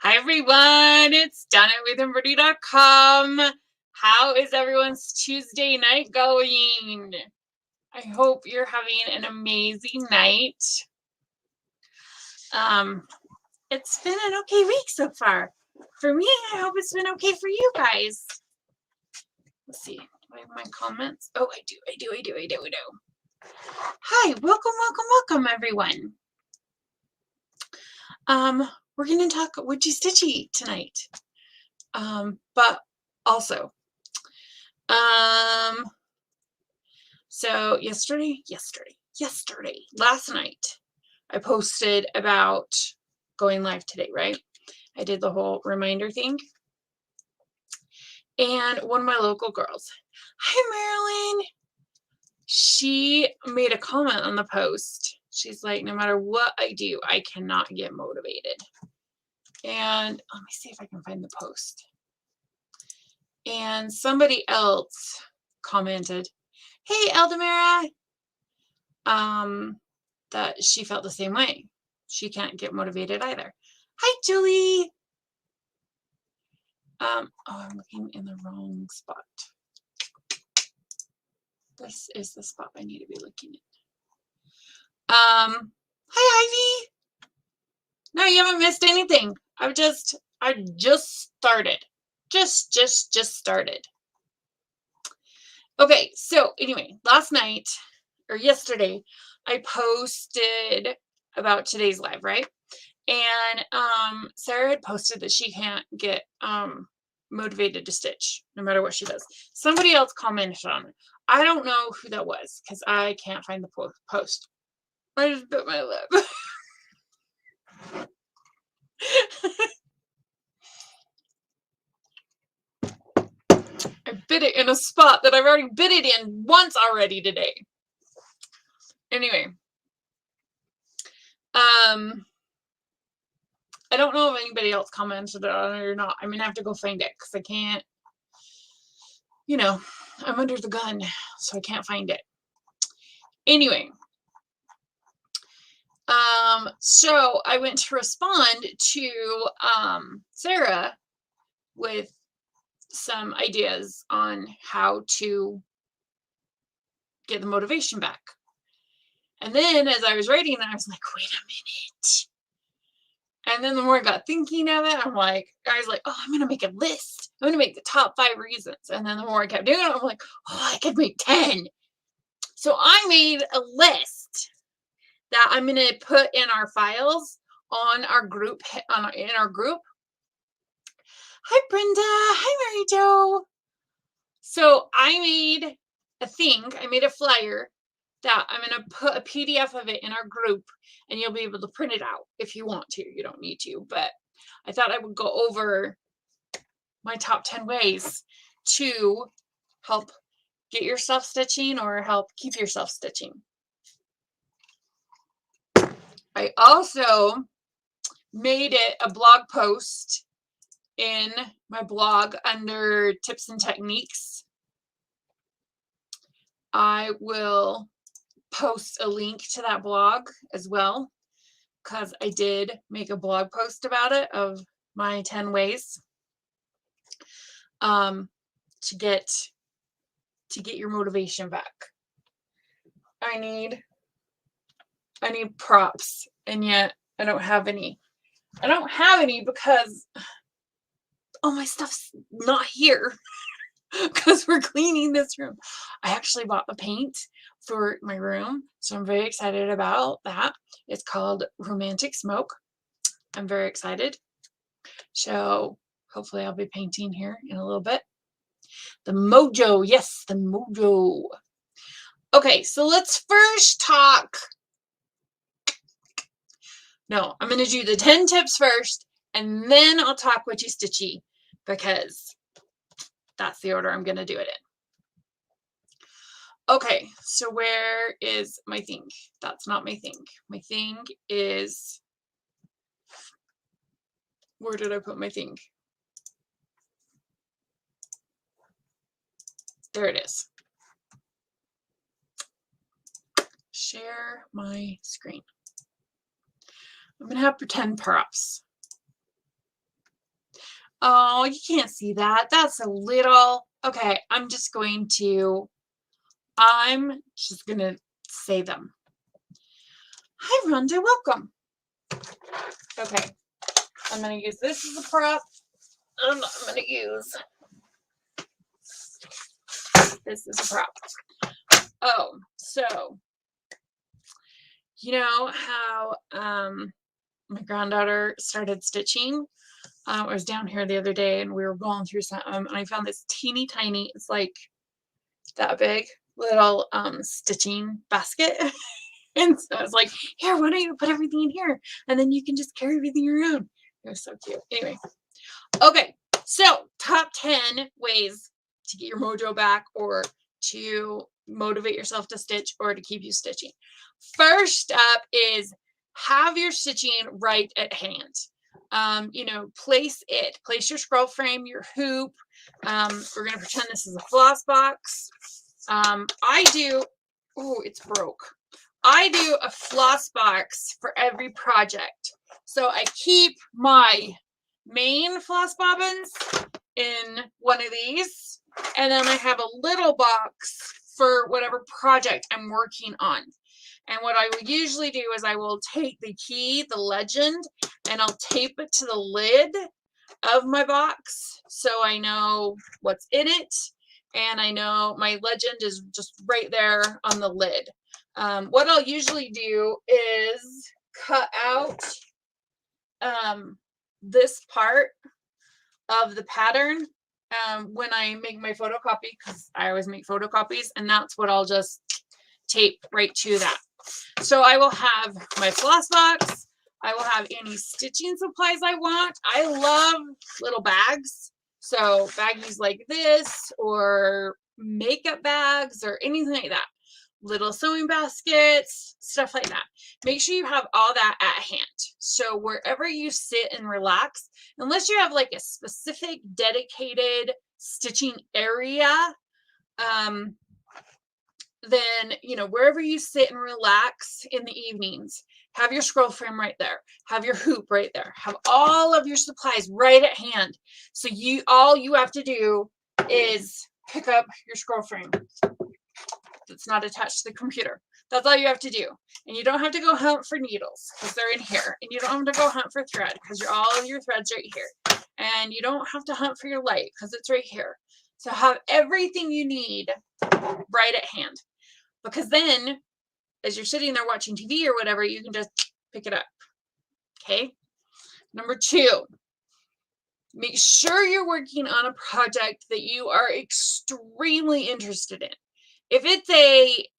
Hi everyone, it's Donna with Embroidery.com. How is everyone's Tuesday night going? I hope you're having an amazing night. It's been an okay week so far. For me, I hope it's been okay for you guys. Let's see, do I have my comments? Oh, I do. Hi, welcome everyone. We're going to talk Witchy Stitchy tonight. But also, so last night, I posted about going live today, right? I did the whole reminder thing. And one of my local girls, hi Marilyn, she made a comment on the post. She's like, no matter what I do, I cannot get motivated. And let me see if I can find the post. And somebody else commented, hey Eldamira, that she felt the same way. She can't get motivated either. Hi Julie. Oh, I'm looking in the wrong spot. This is the spot I need to be looking at. Hi Ivy. No, you haven't missed anything. I just started. Just started. Okay, so anyway, last night or yesterday, I posted about today's live, right? And Sarah had posted that she can't get motivated to stitch no matter what she does. Somebody else commented on it. I don't know who that was because I can't find the post. I just bit my lip. I bit it in a spot that I've already bit it in once already today. Anyway, I don't know if anybody else commented on it or not. I'm gonna have to go find it because I can't, you know, I'm under the gun, so I can't find it. Anyway, so I went to respond to Sarah with some ideas on how to get the motivation back. And then as I was writing, I was like, wait a minute. And then the more I got thinking of it, I was like, oh, I'm going to make a list. I'm going to make the top 5 reasons. And then the more I kept doing it, I'm like, oh, I could make 10. So I made a list that I'm going to put in our files on our group, in our group. Hi, Brenda. Hi, Mary Jo. So I made a flyer that I'm going to put a PDF of it in our group, and you'll be able to print it out if you want to. You don't need to, but I thought I would go over my top 10 ways to help get yourself stitching or help keep yourself stitching. I also made it a blog post in my blog under tips and techniques. I will post a link to that blog as well because I did make a blog post about it of my 10 ways to get your motivation back. I need props, and yet I don't have any. I don't have any because all my stuff's not here because we're cleaning this room. I actually bought the paint for my room, so I'm very excited about that. It's called Romantic Smoke. I'm very excited. So hopefully I'll be painting here in a little bit. The Mojo, yes, the Mojo. Okay, so let's first talk. No, I'm going to do the 10 tips first, and then I'll talk Witchy Stitchy because that's the order I'm going to do it in. Okay, so where is my thing? That's not my thing. My thing is, where did I put my thing? There it is. Share my screen. I'm going to have pretend props. Oh, you can't see that. That's a little, okay, I'm just going to say them. Hi, Rhonda, welcome. Okay, I'm going to use this as a prop. I'm going to use this as a prop. Oh, so, you know how my granddaughter started stitching? I was down here the other day and we were going through some, and I found this teeny tiny, it's like that big, little stitching basket. And so I was like, here, why don't you put everything in here? And then you can just carry everything around. It was so cute. Anyway, okay, so top 10 ways to get your mojo back or to motivate yourself to stitch or to keep you stitching. First up is have your stitching right at hand. You know, place your scroll frame, your hoop. We're going to pretend this is a floss box. It's broke. I do a floss box for every project. So I keep my main floss bobbins in one of these, and then I have a little box for whatever project I'm working on. And what I will usually do is I will take the key, the legend, and I'll tape it to the lid of my box so I know what's in it, and I know my legend is just right there on the lid. What I'll usually do is cut out this part of the pattern when I make my photocopy, because I always make photocopies, and that's what I'll just tape right to that. So I will have my floss box. I will have any stitching supplies I want. I love little bags. So baggies like this or makeup bags or anything like that. Little sewing baskets, stuff like that. Make sure you have all that at hand. So wherever you sit and relax, unless you have like a specific dedicated stitching area, then, you know, wherever you sit and relax in the evenings, have your scroll frame right there, have your hoop right there, have all of your supplies right at hand. So all you have to do is pick up your scroll frame that's not attached to the computer. That's all you have to do. And you don't have to go hunt for needles because they're in here. And you don't have to go hunt for thread because all of your thread's right here. And you don't have to hunt for your light because it's right here. So have everything you need right at hand. Because then, as you're sitting there watching TV or whatever, you can just pick it up. Okay? Number 2, make sure you're working on a project that you are extremely interested in. If it's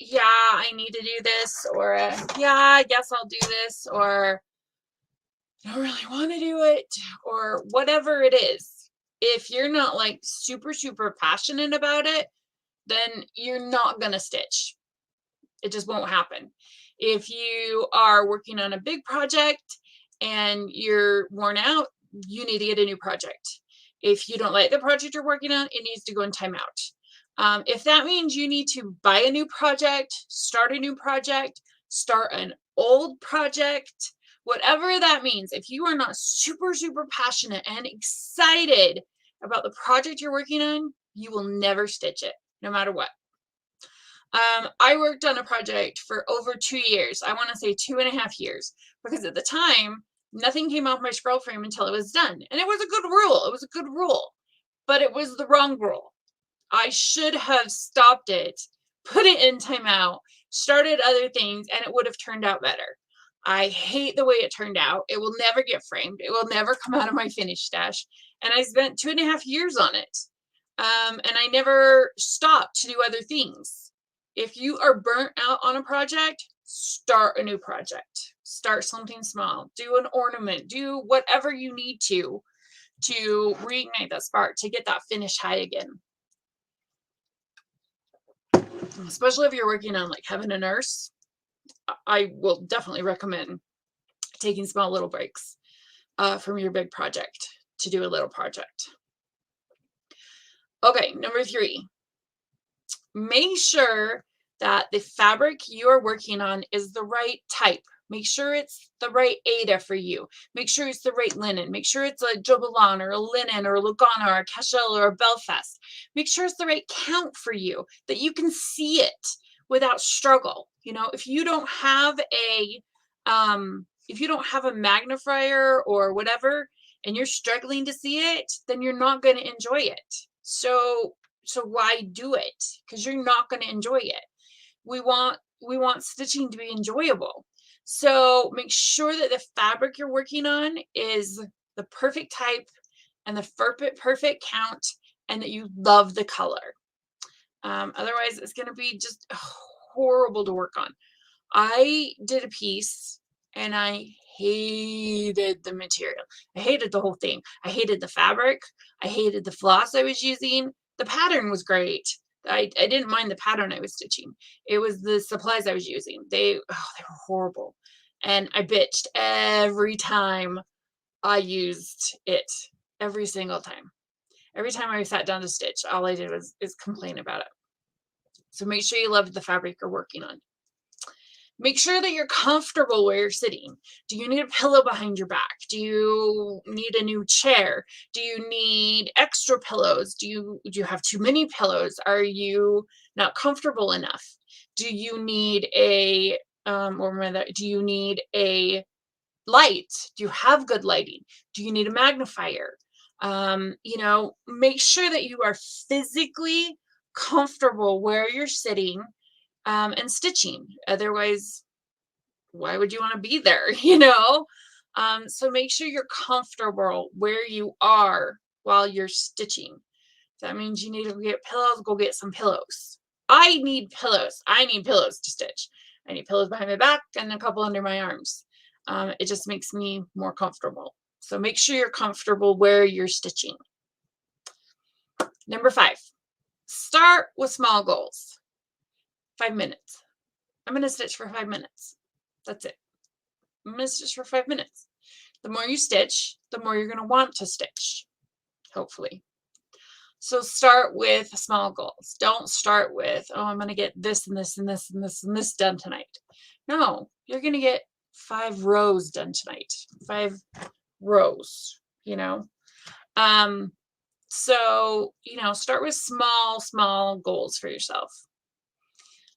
yeah, I need to do this, or yeah, I guess I'll do this, or I don't really want to do it, or whatever it is, if you're not like super, super passionate about it, then you're not going to stitch. It just won't happen. If you are working on a big project and you're worn out, you need to get a new project. If you don't like the project you're working on, it needs to go in timeout. If that means you need to buy a new project, start a new project, start an old project, whatever that means, if you are not super, super passionate and excited about the project you're working on, you will never stitch it, no matter what. I worked on a project for over 2 years. I want to say 2.5 years, because at the time, nothing came off my scroll frame until it was done. And it was a good rule. It was a good rule, but it was the wrong rule. I should have stopped it, put it in timeout, started other things, and it would have turned out better. I hate the way it turned out. It will never get framed. It will never come out of my finish stash. And I spent 2.5 years on it. And I never stopped to do other things. If you are burnt out on a project, start a new project. Start something small. Do an ornament. Do whatever you need to reignite that spark, to get that finish high again. Especially if you're working on like Heaven and Nurse, I will definitely recommend taking small little breaks from your big project to do a little project. Okay, number 3. Make sure that the fabric you are working on is the right type, Make sure it's the right Ada for you. Make sure it's the right linen. Make sure it's a Jobelan or a linen or a Lugana or a Cashel or a Belfast. Make sure it's the right count for you, that you can see it without struggle. You know, if you don't have a magnifier or whatever, and you're struggling to see it, then you're not going to enjoy it. So why do it? Because you're not going to enjoy it. We want stitching to be enjoyable. So make sure that the fabric you're working on is the perfect type and the perfect count, and that you love the color. Otherwise, it's going to be just horrible to work on. I did a piece and I hated the material. I hated the whole thing. I hated the fabric. I hated the floss I was using. The pattern was great. I didn't mind the pattern I was stitching. It was the supplies I was using. They were horrible. And I bitched every time I used it. Every single time. Every time I sat down to stitch, all I did was complain about it. So make sure you love the fabric you're working on. Make sure that you're comfortable where you're sitting. Do you need a pillow behind your back? Do you need a new chair? Do you need extra pillows? Do you have too many pillows? Are you not comfortable enough? Do you need a do you need a light? Do you have good lighting? Do you need a magnifier? Make sure that you are physically comfortable where you're sitting and stitching. Otherwise, why would you want to be there? So make sure you're comfortable where you are while you're stitching. If that means you need to get pillows, go get some pillows. I need pillows. I need pillows to stitch. I need pillows behind my back and a couple under my arms. It just makes me more comfortable. So make sure you're comfortable where you're stitching. Number 5, start with small goals. 5 minutes. I'm going to stitch for 5 minutes. That's it. I'm going to stitch for 5 minutes. The more you stitch, the more you're going to want to stitch, hopefully. So start with small goals. Don't start with, oh, I'm going to get this and this and this and this and this done tonight. No, you're going to get 5 rows done tonight. 5 rows, So, start with small goals for yourself.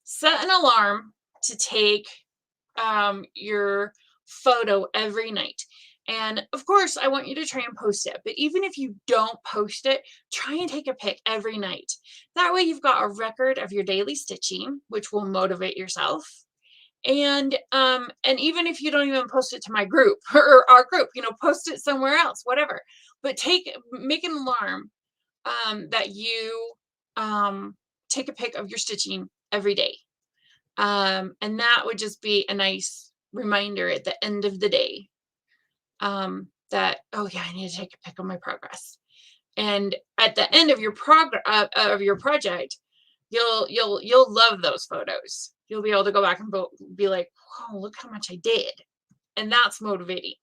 Set an alarm to take your photo every night. And of course, I want you to try and post it. But even if you don't post it, try and take a pic every night. That way you've got a record of your daily stitching, which will motivate yourself. And even if you don't even post it to my group or our group, post it somewhere else, whatever. But make an alarm that you take a pic of your stitching every day. And that would just be a nice reminder at the end of the day that, oh yeah, I need to take a pic of my progress. And at the end of your project, you'll love those photos. You'll be able to go back and be like, oh, look how much I did. And that's motivating.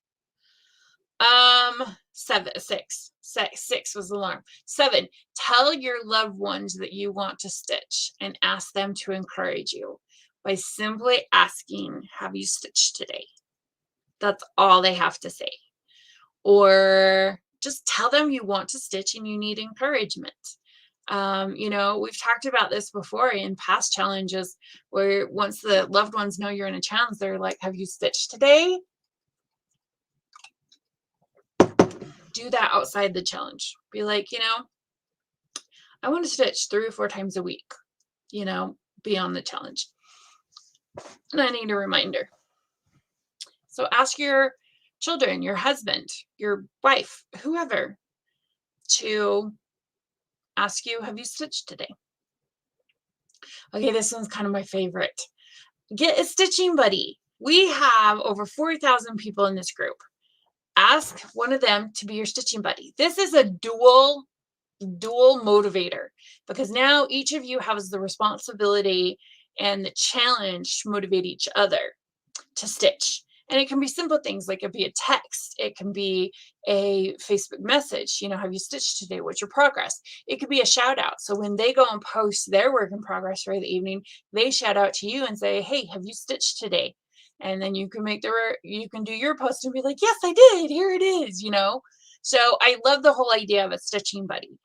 6 was the alarm. 7, tell your loved ones that you want to stitch and ask them to encourage you by simply asking, have you stitched today? That's all they have to say. Or just tell them you want to stitch and you need encouragement. We've talked about this before in past challenges where once the loved ones know you're in a challenge, they're like, have you stitched today? Do that outside the challenge. Be like, I want to stitch 3 or 4 times a week, beyond the challenge. And I need a reminder. So ask your children, your husband, your wife, whoever, to ask you, have you stitched today? Okay, this one's kind of my favorite. Get a stitching buddy. We have over 4,000 people in this group. Ask one of them to be your stitching buddy. This is a dual motivator, because now each of you has the responsibility and the challenge to motivate each other to stitch. And it can be simple things, like it be a text. It can be a Facebook message. Have you stitched today? What's your progress? It could be a shout out. So when they go and post their work in progress for the evening, they shout out to you and say, hey, have you stitched today? And then you can you can do your post and be like, yes, I did. Here it is, you know? So I love the whole idea of a stitching buddy.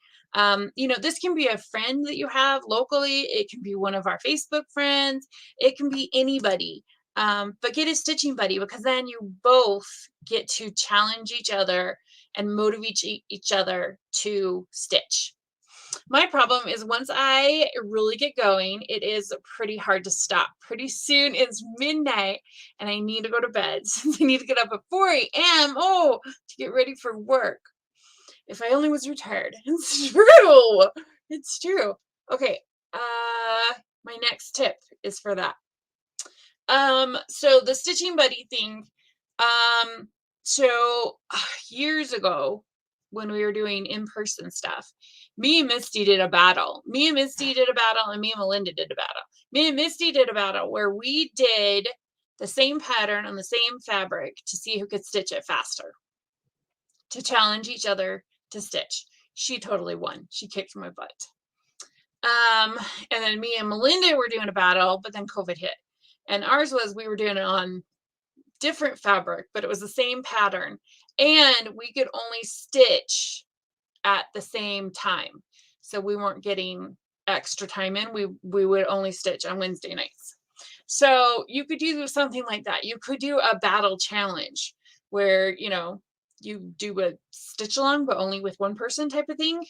You know, this can be a friend that you have locally. It can be one of our Facebook friends. It can be anybody. But get a stitching buddy, because then you both get to challenge each other and motivate each other to stitch. My problem is once I really get going, it is pretty hard to stop. Pretty soon it's midnight and I need to go to bed since I need to get up at 4 a.m. Oh, to get ready for work. If I only was retired. It's true. It's true. Okay. My next tip is for that. So the stitching buddy thing, um, so years ago when we were doing in-person stuff, me and Misty did a battle. Me and Misty did a battle, and me and Melinda did a battle. Me and Misty did a battle where we did the same pattern on the same fabric to see who could stitch it faster, to challenge each other to stitch. She totally won. She kicked my butt. And then me and Melinda were doing a battle, but then COVID hit. And ours was, we were doing it on different fabric, but it was the same pattern. And we could only stitch at the same time. So we weren't getting extra time in. We would only stitch on Wednesday nights. So you could do something like that. You could do a battle challenge where, you know, you do a stitch along, but only with one person type of thing.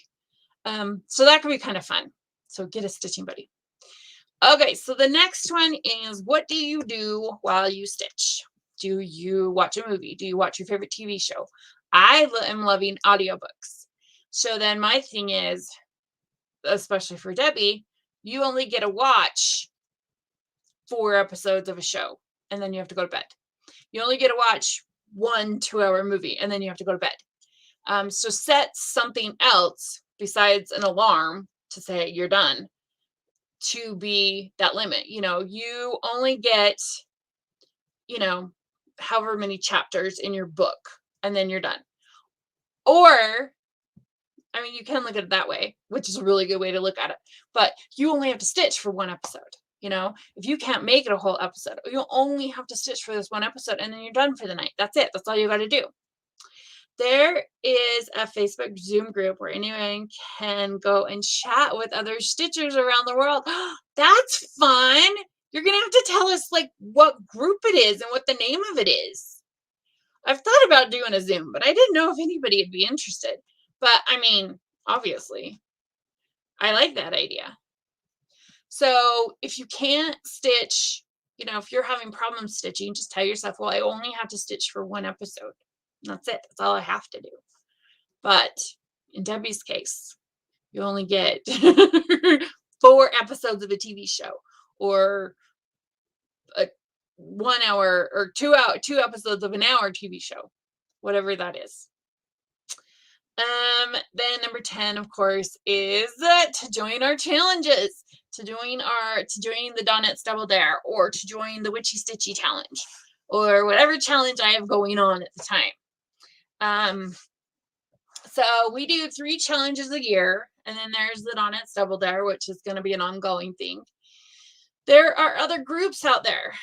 So that could be kind of fun. So get a stitching buddy. Okay, so the next one is, what do you do while you stitch? Do you watch a movie? Do you watch your favorite TV show? I am loving audiobooks. So then my thing is, especially for Debbie, you only get to watch 4 episodes of a show, and then you have to go to bed. You only get to watch 1 2-hour movie, and then you have to go to bed. So set something else besides an alarm to say you're done, to be that limit. You know, you only get, you know, however many chapters in your book, and then you're done. Or, I mean, you can look at it that way, which is a really good way to look at it, but you only have to stitch for 1 episode. You know, if you can't make it a whole episode, you'll only have to stitch for this 1 episode, and then you're done for the night. That's it. That's all you got to do. There is a Facebook Zoom group where anyone can go and chat with other stitchers around the world. That's fun. You're going to have to tell us like what group it is and what the name of it is. I've thought about doing a Zoom, but I didn't know if anybody would be interested. But I mean, obviously, I like that idea. So if you can't stitch, you know, if you're having problems stitching, just tell yourself, well, I only have to stitch for 1 episode. That's it. That's all I have to do. But in Debbie's case, you only get 4 episodes of a TV show, or a 1 hour or 2 episodes of an hour TV show, whatever that is. Then number 10, of course, is to join our challenges, to join the Donnettes Double Dare, or to join the Witchy Stitchy challenge, or whatever challenge I have going on at the time. So we do 3 challenges a year, and then there's the Donnettes Double Dare, which is going to be an ongoing thing. There are other groups out there.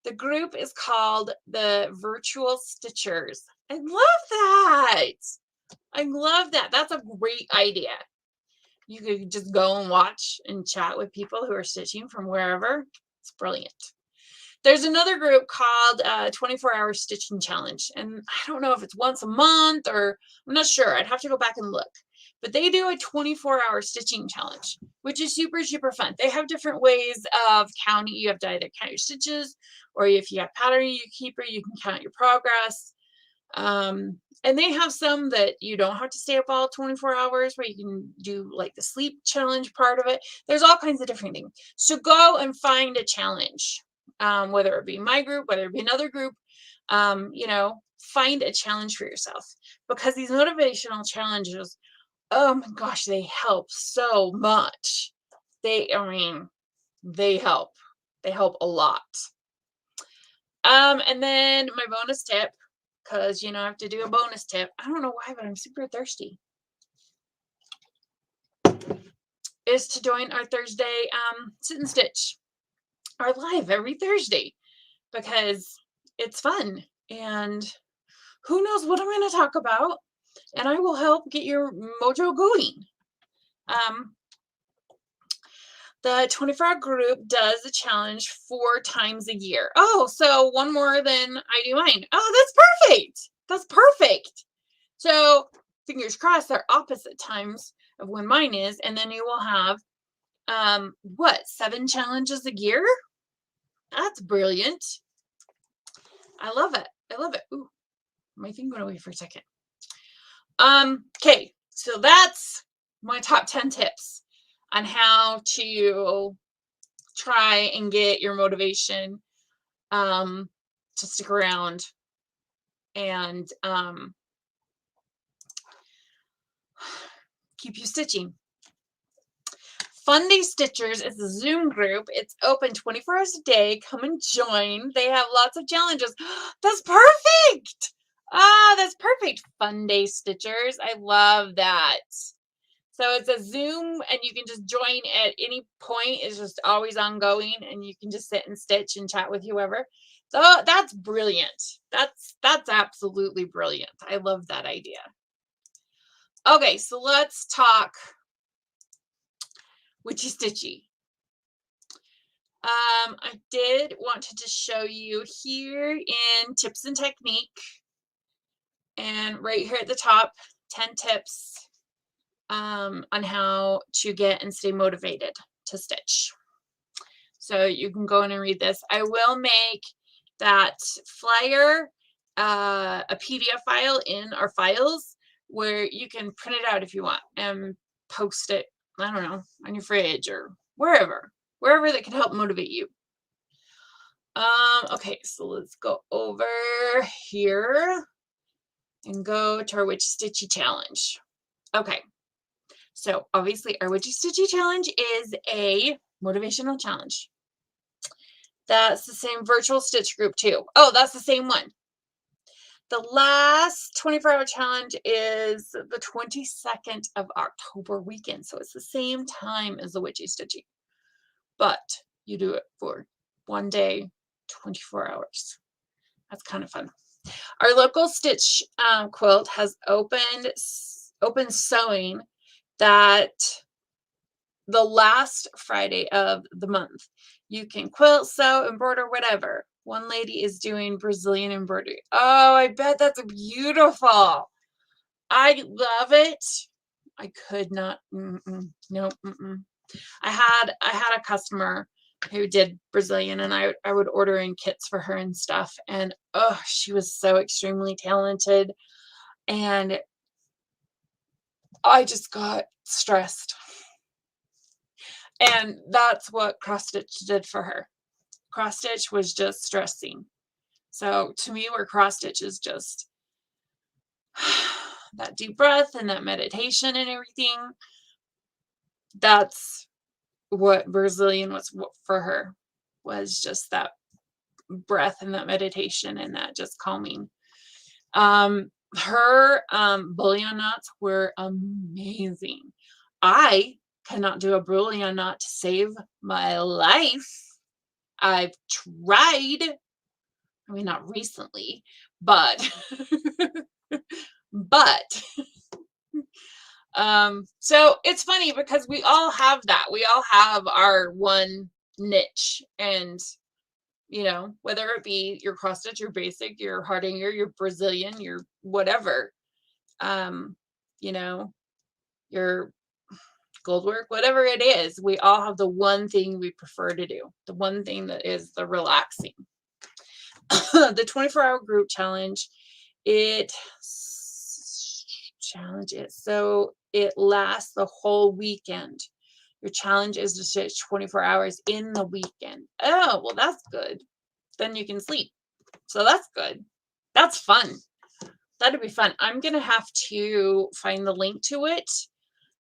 The group is called the Virtual Stitchers. I love that. I love that. That's a great idea. You could just go and watch and chat with people who are stitching from wherever. It's brilliant. There's another group called 24-Hour Stitching Challenge. And I don't know if it's once a month, or I'm not sure. I'd have to go back and look. But they do a 24-hour stitching challenge, which is super, super fun. They have different ways of counting. You have to either count your stitches, or if you have pattern you keep, you can count your progress. And they have some that you don't have to stay up all 24 hours, where you can do like the sleep challenge part of it. There's all kinds of different things. So go and find a challenge, whether it be my group, whether it be another group, you know, find a challenge for yourself, because these motivational challenges, oh my gosh, they help so much. I mean, they help. They help a lot. And then my bonus tip, because, you know, I have to do a bonus tip. I don't know why, but I'm super thirsty. Is to join our Thursday sit and stitch, our live every Thursday. because it's fun. And who knows what I'm going to talk about. And I will help get your mojo going. The 24-hour group does a challenge 4 times a year. Oh, so one more than I do mine. Oh, that's perfect. That's perfect. So fingers crossed they're opposite times of when mine is. And then you will have, 7 challenges a year? That's brilliant. I love it. I love it. Ooh, my thing went away for a second. Okay, so that's my top 10 tips on how to try and get your motivation to stick around and keep you stitching. Fun Day Stitchers is a Zoom group. It's open 24 hours a day. Come and join. They have lots of challenges. That's perfect. That's perfect. Fun Day Stitchers. I love that. So it's a Zoom and you can just join at any point. It's just always ongoing and you can just sit and stitch and chat with whoever. So that's brilliant. That's absolutely brilliant. I love that idea. Okay, so let's talk Witchy Stitchy. I did want to just show you here in Tips and Technique. And right here at the top, 10 tips on how to get and stay motivated to stitch. So you can go in and read this. I will make that flyer a PDF file in our files where you can print it out if you want and post it, I don't know, on your fridge or wherever that can help motivate you. Okay, so let's go over here and go to our Witchy Stitchy challenge. Okay, so obviously our Witchy Stitchy challenge is a motivational challenge. That's the same virtual stitch group too. Oh, that's the same one. The last 24-hour challenge is the 22nd of October weekend. So it's the same time as the Witchy Stitchy. But you do it for one day, 24 hours. That's kind of fun. Our local stitch quilt has open sewing that the last Friday of the month. You can quilt, sew, embroider, whatever. One lady is doing Brazilian embroidery. Oh, I bet that's beautiful. I love it. I could not. No. I had a customer who did Brazilian, and I would order in kits for her and stuff. And oh, she was so extremely talented, and I just got stressed. And that's what cross stitch did for her. Cross stitch was just stressing. So to me, where cross stitch is just that deep breath and that meditation and everything, that's what Brazilian was for her, was just that breath and that meditation and that just calming. Her bullion knots were amazing. I cannot do a bullion knot to save my life. I've tried. I mean, not recently, but so it's funny because we all have that. We all have our one niche, and whether it be your cross stitch, your basic, your hardinger, your Brazilian, your whatever, your gold work, whatever it is, we all have the one thing we prefer to do, the one thing that is the relaxing. The 24-hour group challenge, so it lasts the whole weekend. Your challenge is to stitch 24 hours in the weekend. Oh, well, that's good. Then you can sleep. So that's good. That's fun. That'd be fun. I'm going to have to find the link to it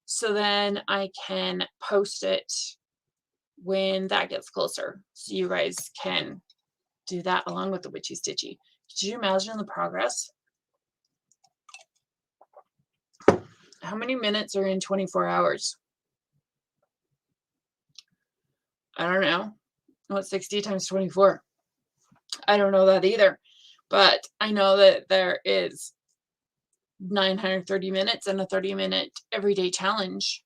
so then I can post it when that gets closer. So you guys can do that along with the Witchy Stitchy. Could you imagine the progress? How many minutes are in 24 hours? I don't know. What's 60 times 24? I don't know that either, but I know that there is 930 minutes and a 30-minute everyday challenge.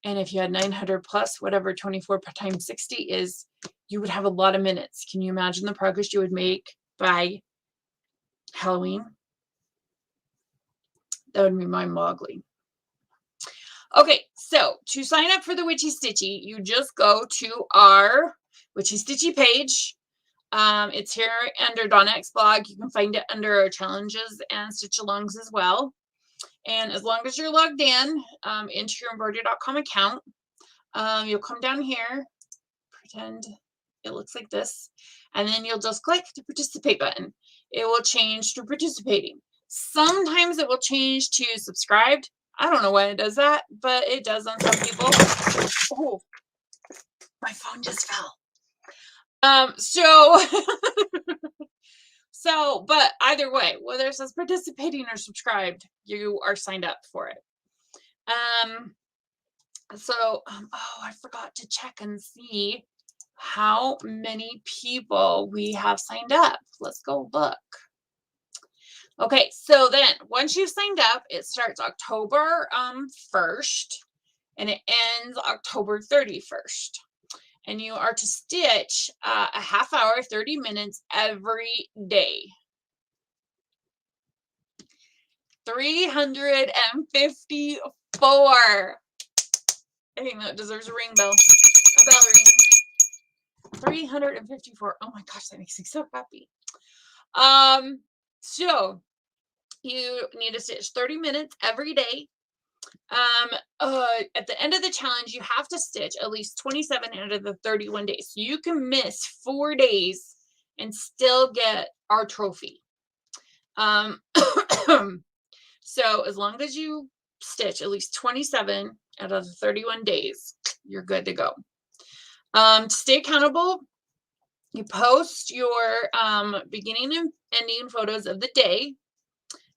And if you had 900 plus whatever 24 times 60 is, you would have a lot of minutes. Can you imagine the progress you would make by Halloween? That would be mind-boggling. Okay, so to sign up for the Witchy Stitchy, you just go to our Witchy Stitchy page. It's here under Donna X blog. You can find it under our challenges and stitch alongs as well. And as long as you're logged in into your Embroidery.com account, you'll come down here, pretend it looks like this, and then you'll just click the participate button. It will change to participating. Sometimes it will change to subscribed. I don't know why it does that, but it does on some people. Oh, my phone just fell. But either way, whether it says participating or subscribed, you are signed up for it. Oh, I forgot to check and see how many people we have signed up. Let's go look. Okay, so then once you've signed up, it starts October 1st and it ends October 31st. And you are to stitch a half hour, 30 minutes every day. 354. I think that deserves a ring bell. A bell ring. 354. Oh my gosh, that makes me so happy. So you need to stitch 30 minutes every day. At the end of the challenge, you have to stitch at least 27 out of the 31 days. So you can miss 4 days and still get our trophy. So as long as you stitch at least 27 out of the 31 days, you're good to go. To stay accountable, you post your beginning and ending photos of the day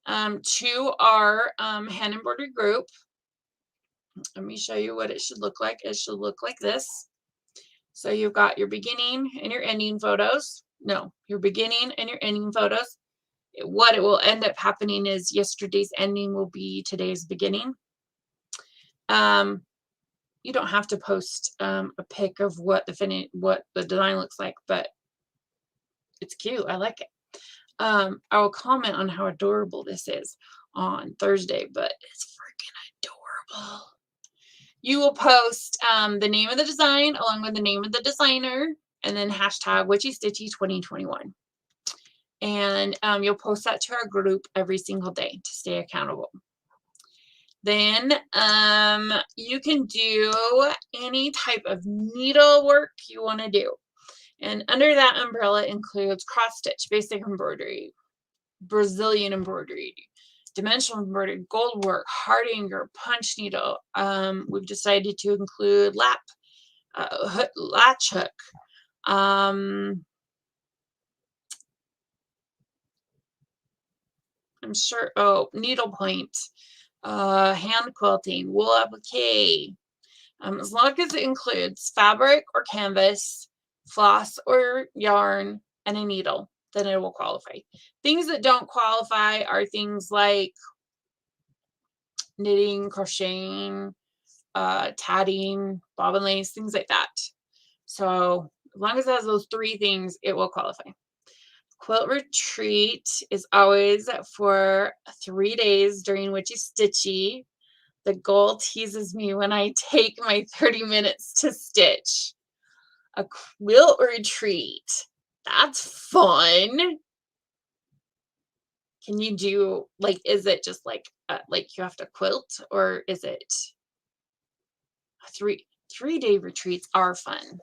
to our hand embroidery group. Let me show you what it should look like. It should look like this. So you've got your beginning and your ending photos. No, your beginning and your ending photos. What it will end up happening is yesterday's ending will be today's beginning. You don't have to post a pic of what the design looks like, but it's cute. I like it. I will comment on how adorable this is on Thursday, but it's freaking adorable. You will post the name of the design along with the name of the designer and then hashtag Witchy Stitchy 2021. And you'll post that to our group every single day to stay accountable. Then you can do any type of needlework you want to do. And under that umbrella includes cross stitch, basic embroidery, Brazilian embroidery, dimensional embroidery, gold work, hardanger, punch needle. We've decided to include latch hook. I'm sure, needlepoint, hand quilting, wool applique. As long as it includes fabric or canvas, floss or yarn, and a needle, then it will qualify. Things that don't qualify are things like knitting, crocheting, tatting, bobbin lace, things like that. So as long as it has those 3 things, it will qualify. Quilt Retreat is always for 3 days during Witchy Stitchy. The goal teases me when I take my 30 minutes to stitch. A quilt retreat. That's fun. Can you do, like, is it just like you have to quilt, or is it 3-day retreats are fun.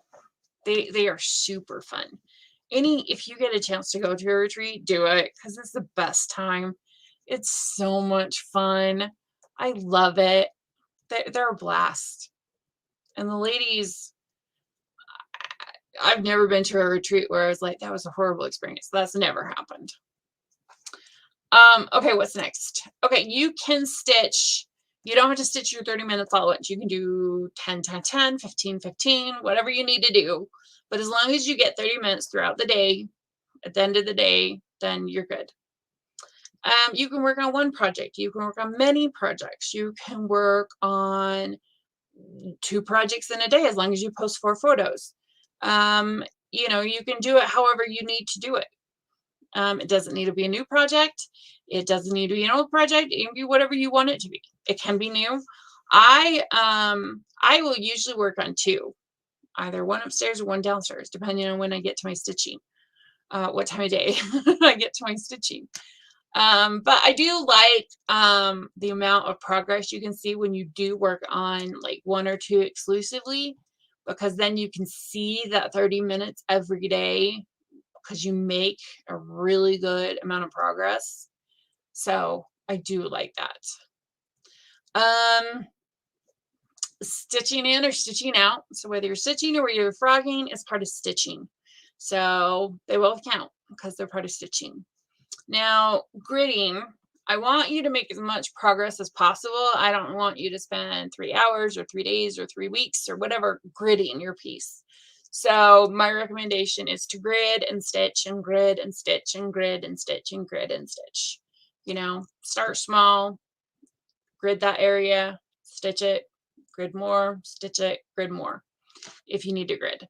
They are super fun. If you get a chance to go to a retreat, do it, because it's the best time. It's so much fun. I love it. They're a blast. And the ladies, I've never been to a retreat where I was like, that was a horrible experience. That's never happened. Okay, what's next? Okay, you can stitch You don't have to stitch your 30 minutes all at once. You can do 10, 10, 10, 15, 15, whatever you need to do. But as long as you get 30 minutes throughout the day, at the end of the day, then you're good. You can work on one project. You can work on many projects. You can work on 2 projects in a day as long as you post 4 photos. You know, you can do it however you need to do it. It doesn't need to be a new project. It doesn't need to be an old project. It can be whatever you want it to be. It can be new. I will usually work on 2, either one upstairs or one downstairs, depending on when I get to my stitching, what time of day I get to my stitching. But I do like the amount of progress you can see when you do work on like 1 or 2 exclusively, because then you can see that 30 minutes every day because you make a really good amount of progress. So I do like that. Stitching in or stitching out. So whether you're stitching or whether you're frogging, it's part of stitching. So they both count because they're part of stitching. Now, gridding, I want you to make as much progress as possible. I don't want you to spend 3 hours or 3 days or 3 weeks or whatever gridding your piece. So my recommendation is to grid and stitch and grid and stitch and grid and stitch and grid and stitch. You know, start small, grid that area, stitch it, grid more, stitch it, grid more if you need to grid.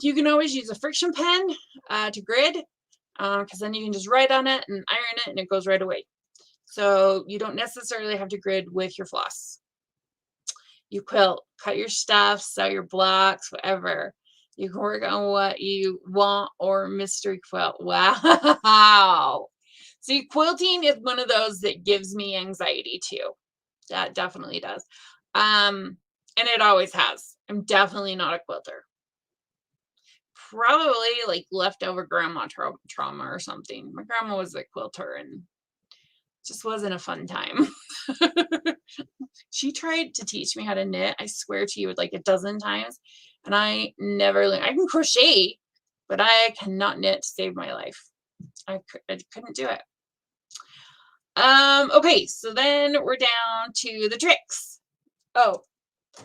You can always use a friction pen to grid, because then you can just write on it and iron it and it goes right away. So you don't necessarily have to grid with your floss. You quilt, cut your stuff, sew your blocks, whatever. You can work on what you want or mystery quilt. Wow. See, quilting is one of those that gives me anxiety too. That definitely does. And it always has. I'm definitely not a quilter. Probably like leftover grandma trauma or something. My grandma was a quilter and it just wasn't a fun time. She tried to teach me how to knit, I swear to you, like a dozen times, and I never learned. I can crochet, but I cannot knit to save my life. I couldn't do it. Okay, so then we're down to the tricks. Oh,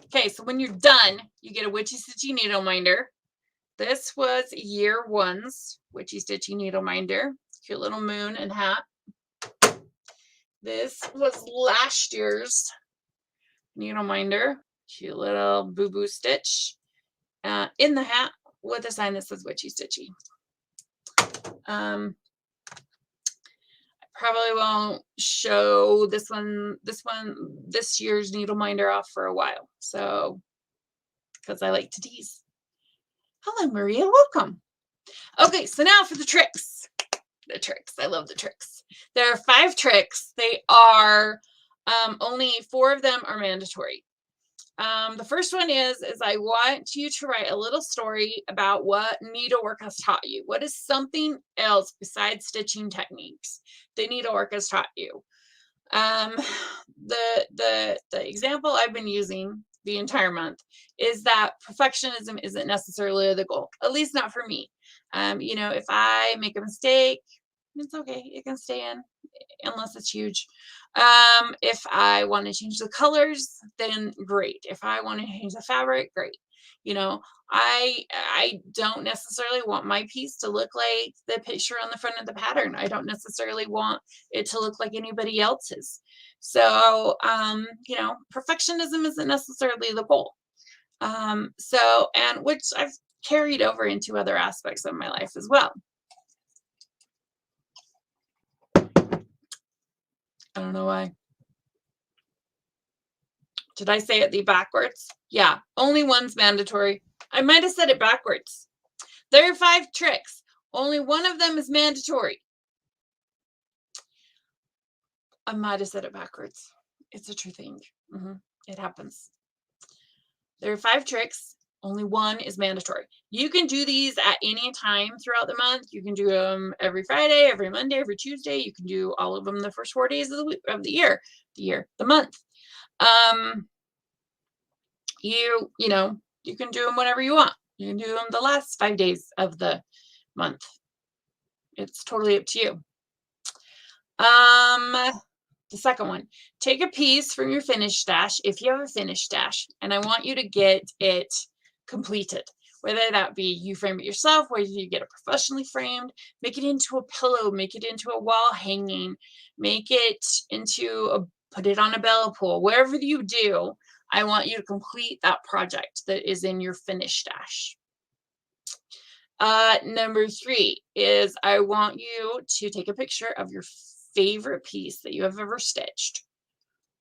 okay, so when you're done, you get a Witchy Stitchy needle minder. This was year 1's Witchy Stitchy needle minder. Cute little moon and hat. This was last year's needle minder. Cute little boo-boo stitch in the hat with a sign that says Witchy Stitchy. I probably won't show this year's needle minder off for a while. So, because I like to tease. Hello, Maria. Welcome. Okay, so now for the tricks. The tricks. I love the tricks. There are 5 tricks. They are only 4 of them are mandatory. The first one is I want you to write a little story about what needlework has taught you. What is something else besides stitching techniques that needlework has taught you? The example I've been using the entire month is that perfectionism isn't necessarily the goal, at least not for me. You know, if I make a mistake, it's okay. It can stay in unless it's huge. If I want to change the colors, then great. If I want to change the fabric, great. You know, I don't necessarily want my piece to look like the picture on the front of the pattern. I don't necessarily want it to look like anybody else's. So, you know, perfectionism isn't necessarily the goal. And which I've carried over into other aspects of my life as well. I don't know why. Did I say it backwards? Yeah, only one's mandatory. I might have said it backwards. There are 5 tricks. Only one of them is mandatory. I might have said it backwards. It's a true thing. It happens. There are 5 tricks. Only one is mandatory. You can do these at any time throughout the month. You can do them every Friday, every Monday, every Tuesday. You can do all of them the first 4 days of the month. You know, you can do them whenever you want. You can do them the last 5 days of the month. It's totally up to you. the second one, take a piece from your finished stash, if you have a finished stash, and I want you to get it completed. Whether that be you frame it yourself, whether you get it professionally framed, make it into a pillow, make it into a wall hanging, make it into put it on a bell pull, wherever you do, I want you to complete that project that is in your finished stash. Number 3 is I want you to take a picture of your favorite piece that you have ever stitched,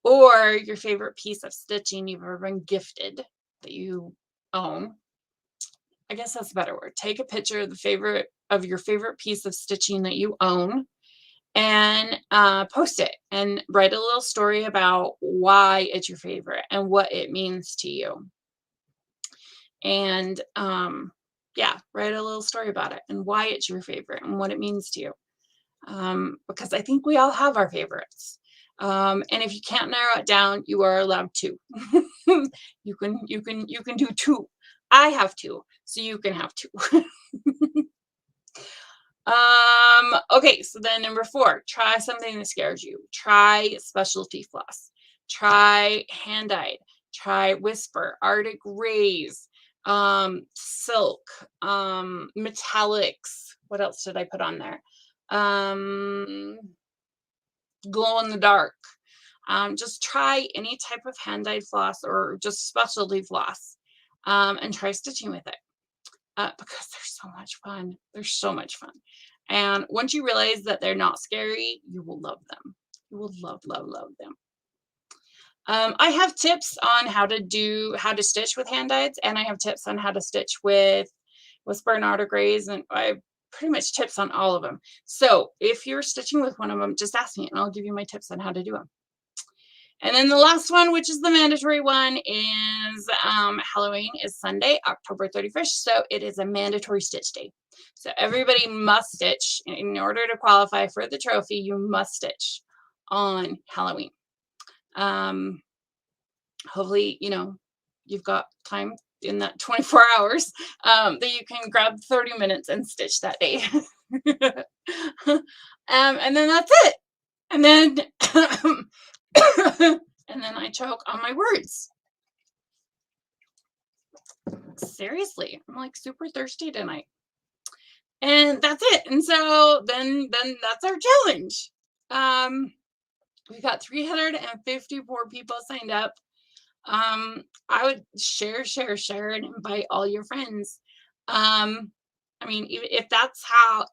or your favorite piece of stitching you've ever been gifted that you own. I guess that's a better word. Take a picture of your favorite piece of stitching that you own, and post it and write a little story about why it's your favorite and what it means to you. And yeah, write a little story about it and why it's your favorite and what it means to you. Because I think we all have our favorites. And if you can't narrow it down, you are allowed to. You can do 2. I have 2, so you can have 2. Okay, so then number 4, try something that scares you. Try specialty floss. Try hand-dyed. Try whisper, Arctic rays, silk, metallics. What else did I put on there? Glow in the dark. Just try any type of hand-dyed floss or just specialty floss, and try stitching with it. Because they're so much fun. They're so much fun. And once you realize that they're not scary, you will love them. You will love, love, love them. I have tips on how to stitch with hand dyeds, and I have tips on how to stitch with whisper and Arctic rays, and I pretty much tips on all of them. So if you're stitching with one of them, just ask me and I'll give you my tips on how to do them. And then the last one, which is the mandatory one, is Halloween is Sunday, October 31st. So it is a mandatory stitch day. So everybody must stitch. In order to qualify for the trophy, you must stitch on Halloween. Hopefully, you've got time in that 24 hours that you can grab 30 minutes and stitch that day. And then that's it. And then and then I choke on my words. Seriously, I'm like super thirsty tonight. And that's it. And so then that's our challenge. We got 354 people signed up. I would share and invite all your friends. I mean, if that's how,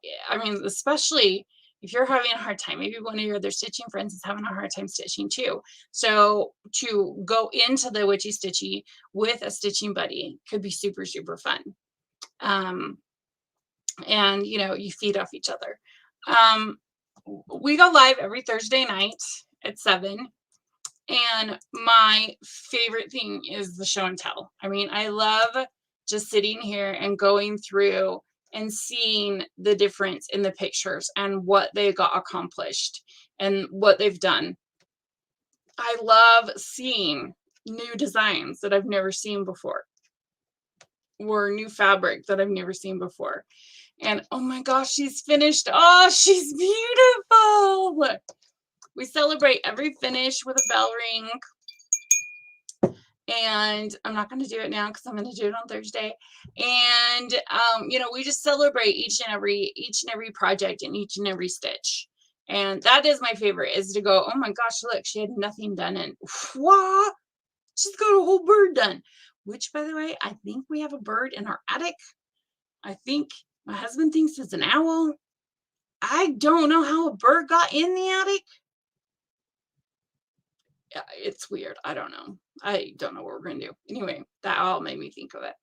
especially if you're having a hard time, maybe one of your other stitching friends is having a hard time stitching too. So to go into the Witchy Stitchy with a stitching buddy could be super, super fun. And you feed off each other. We go live every Thursday night at 7. And my favorite thing is the show and tell. I mean, I love just sitting here and going through and seeing the difference in the pictures and what they got accomplished and what they've done. I love seeing new designs that I've never seen before, or new fabric that I've never seen before. And oh my gosh, she's finished. Oh, she's beautiful. We celebrate every finish with a bell ring. And I'm not going to do it now because I'm going to do it on Thursday. And we just celebrate each and every project and each and every stitch. And that is my favorite, is to go, oh my gosh, look, she had nothing done, and what? She's got a whole bird done. Which, by the way, I think we have a bird in our attic. I think my husband thinks it's an owl. I don't know how a bird got in the attic. Yeah, it's weird. I don't know. I don't know what we're going to do. Anyway, that all made me think of it.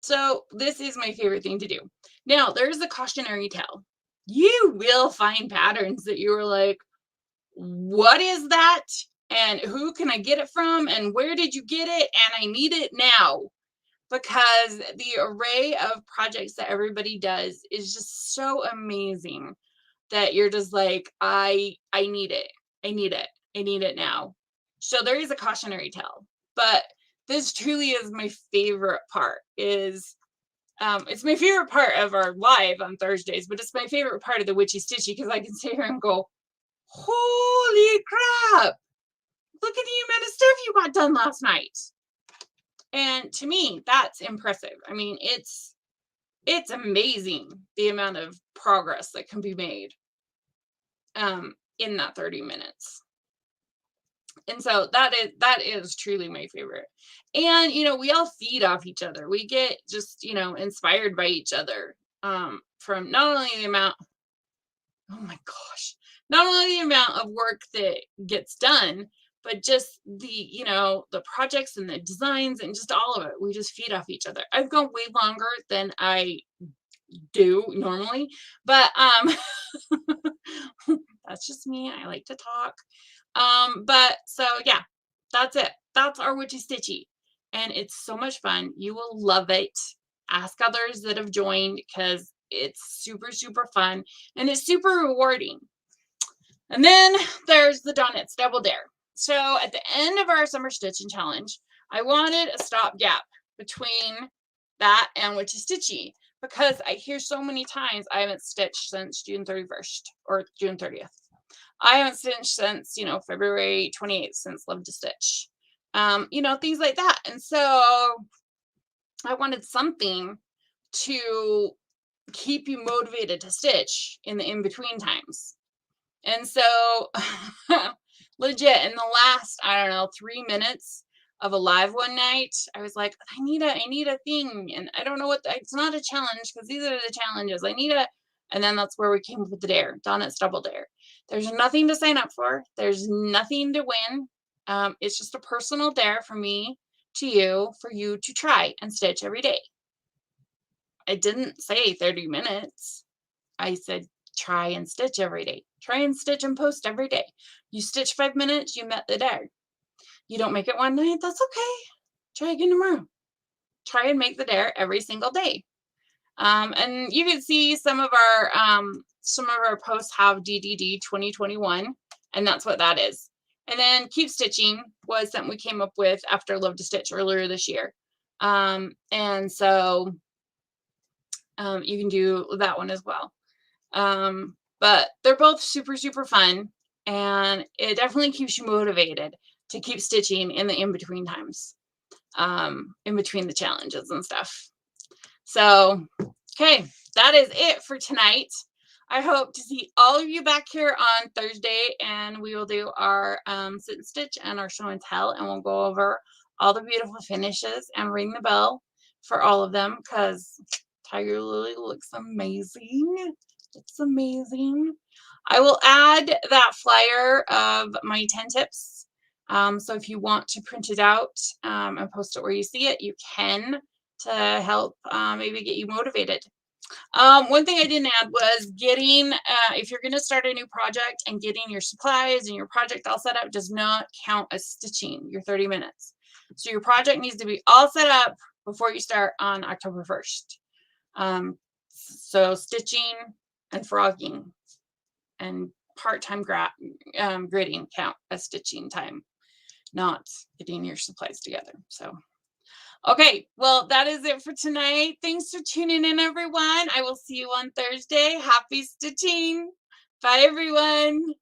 So this is my favorite thing to do. Now, there's a cautionary tale. You will find patterns that you were like, what is that? And who can I get it from? And where did you get it? And I need it now. Because the array of projects that everybody does is just so amazing that you're just like, I need it. I need it. I need it now. So there is a cautionary tale, but this truly is my favorite part. It's my favorite part of our live on Thursdays, but it's my favorite part of the Witchy Stitchy, because I can sit here and go, Holy crap! Look at the amount of stuff you got done last night. And to me, that's impressive. I mean, it's amazing the amount of progress that can be made in that 30 minutes. And so that is truly my favorite. And we all feed off each other. We get just, inspired by each other. From not only the amount, oh my gosh, not only the amount of work that gets done, but just the projects and the designs and just all of it. We just feed off each other. I've gone way longer than I do normally, but that's just me. I like to talk. But so yeah, that's it. That's our Witchy Stitchy. And it's so much fun. You will love it. Ask others that have joined because it's super, super fun and it's super rewarding. And then there's the Donuts Double Dare. So at the end of our summer stitching challenge, I wanted a stopgap between that and Witchy Stitchy because I hear so many times I haven't stitched since June 31st or June 30th. I haven't stitched since, February 28th since Love to Stitch. Things like that. And so I wanted something to keep you motivated to stitch in the in-between times. And so legit in the last, I don't know, 3 minutes of a live one night, I was like, I need a thing. And I don't know it's not a challenge because these are the challenges. And then that's where we came up with the dare, Donuts Double Dare. There's nothing to sign up for. There's nothing to win. It's just a personal dare from me to you for you to try and stitch every day. I didn't say 30 minutes. I said try and stitch every day. Try and stitch and post every day. You stitch 5 minutes, you met the dare. You don't make it one night, that's okay. Try again tomorrow. Try and make the dare every single day. And you can see some of our posts have DDD 2021, and that's what that is. And then Keep Stitching was something we came up with after Love to Stitch earlier this year. And so you can do that one as well. But they're both super, super fun, and it definitely keeps you motivated to keep stitching in the in-between times, in between the challenges and stuff. So, okay, that is it for tonight. I hope to see all of you back here on Thursday, and we will do our sit and stitch and our show and tell, and we'll go over all the beautiful finishes and ring the bell for all of them because Tiger Lily looks amazing. It's amazing. I will add that flyer of my 10 tips. So if you want to print it out and post it where you see it, you can to help maybe get you motivated. One thing I didn't add was getting, if you're going to start a new project and getting your supplies and your project all set up does not count as stitching your 30 minutes. So your project needs to be all set up before you start on October 1st. So stitching and frogging and part-time gridding count as stitching time, not getting your supplies together. So, okay, well, that is it for tonight. Thanks for tuning in, everyone. I will see you on Thursday. Happy stitching. Bye, everyone.